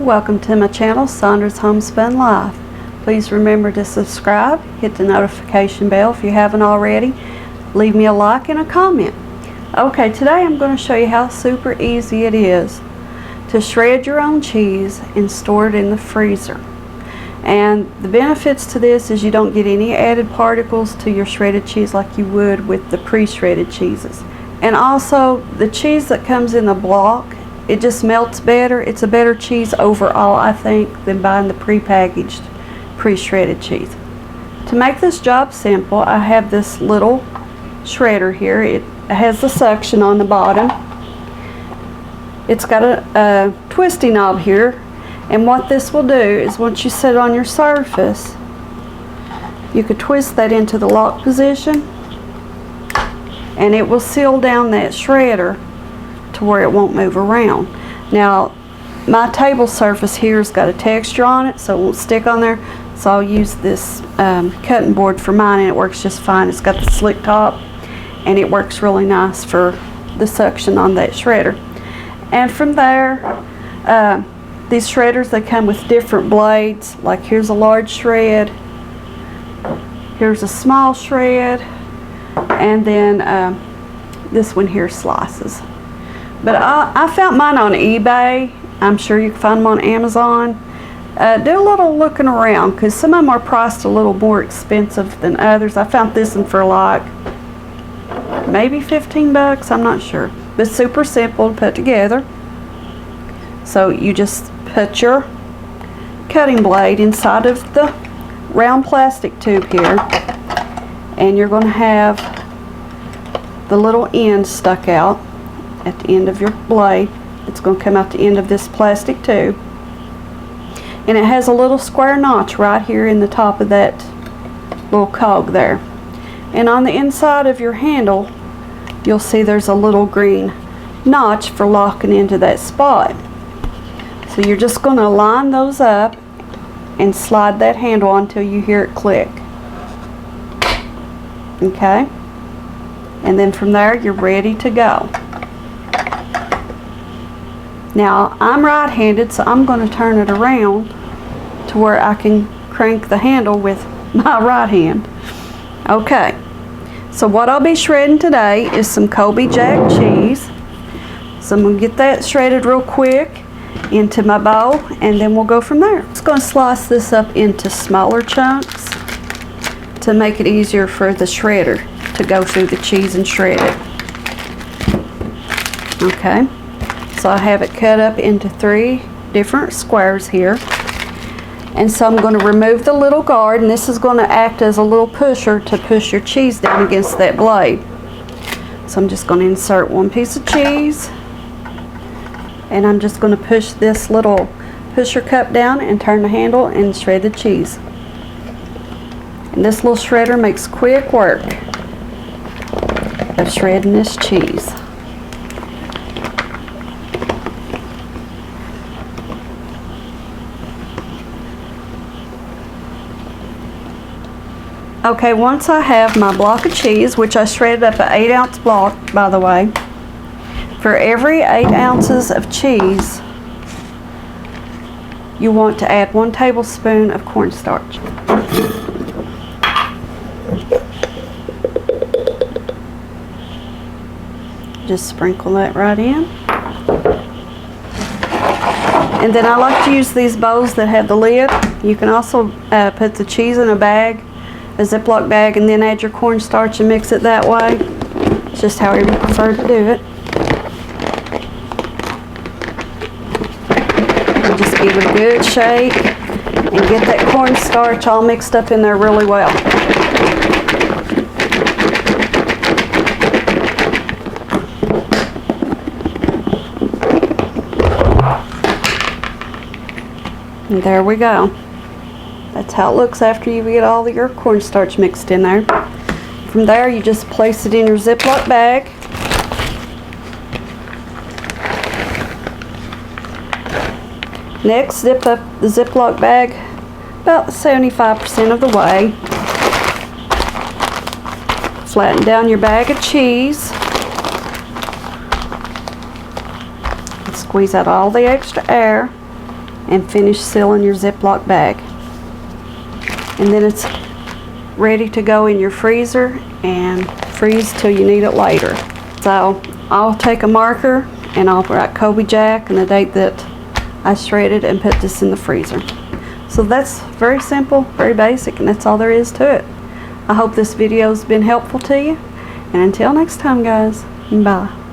Welcome to my channel, Sandra's Homespun Life. Please remember to subscribe, hit the notification bell if you haven't already. Leave me a like and a comment. Okay, today I'm going to show you how super easy it is to shred your own cheese and store it in the freezer. And the benefits to this is you don't get any added particles to your shredded cheese like you would with the pre-shredded cheeses. And also, the cheese that comes in the block, it just melts better. It's a better cheese overall, I think, than buying the pre-packaged, pre-shredded cheese. To make this job simple, I have this little shredder here. It has the suction on the bottom. It's got a twisty knob here, and what this will do is once you set it on your surface, you could twist that into the lock position and it will seal down that shredder to where it won't move around. Now, my table surface here has got a texture on it, so it won't stick on there, so I'll use this cutting board for mine, and it works just fine. It's got the slick top and it works really nice for the suction on that shredder. And from there, these shredders, they come with different blades. Like here's a large shred, here's a small shred, and then this one here slices. But I found mine on eBay. I'm sure you can find them on Amazon. Do a little looking around, because some of them are priced a little more expensive than others. I found this one for like maybe 15 bucks, I'm not sure. But super simple to put together. So you just put your cutting blade inside of the round plastic tube here, and you're going to have the little end stuck out at the end of your blade. It's going to come out the end of this plastic tube, and it has a little square notch right here in the top of that little cog there. And on the inside of your handle, you'll see there's a little green notch for locking into that spot. So you're just going to line those up and slide that handle on until you hear it click. Okay? And then from there, you're ready to go. Now, I'm right-handed, so I'm going to turn it around to where I can crank the handle with my right hand. Okay, so what I'll be shredding today is some Colby Jack cheese. So I'm going to get that shredded real quick into my bowl, and then we'll go from there. I'm just going to slice this up into smaller chunks to make it easier for the shredder to go through the cheese and shred it. Okay, so I have it cut up into 3 different squares here. And so I'm going to remove the little guard, and this is going to act as a little pusher to push your cheese down against that blade. So I'm just going to insert 1 piece of cheese, and I'm just going to push this little pusher cup down and turn the handle and shred the cheese. And this little shredder makes quick work of shredding this cheese. Okay, once I have my block of cheese, which I shredded up an 8-ounce block, by the way, for every 8 ounces of cheese, you want to add 1 tablespoon of cornstarch. Just sprinkle that right in. And then I like to use these bowls that have the lid. You can also put the cheese in a bag, a Ziploc bag, and then add your cornstarch and mix it that way. It's just however you prefer to do it. And just give it a good shake and get that cornstarch all mixed up in there really well. And there we go. That's how it looks after you get all your cornstarch mixed in there. From there, you just place it in your Ziploc bag. Next, zip up the Ziploc bag about 75% of the way. Flatten down your bag of cheese. Squeeze out all the extra air. and finish sealing your Ziploc bag. And then it's ready to go in your freezer and freeze till you need it later. So I'll take a marker and I'll write Kobe Jack and the date that I shredded and put this in the freezer. So that's very simple, very basic, and that's all there is to it. I hope this video has been helpful to you. And until next time, guys, bye.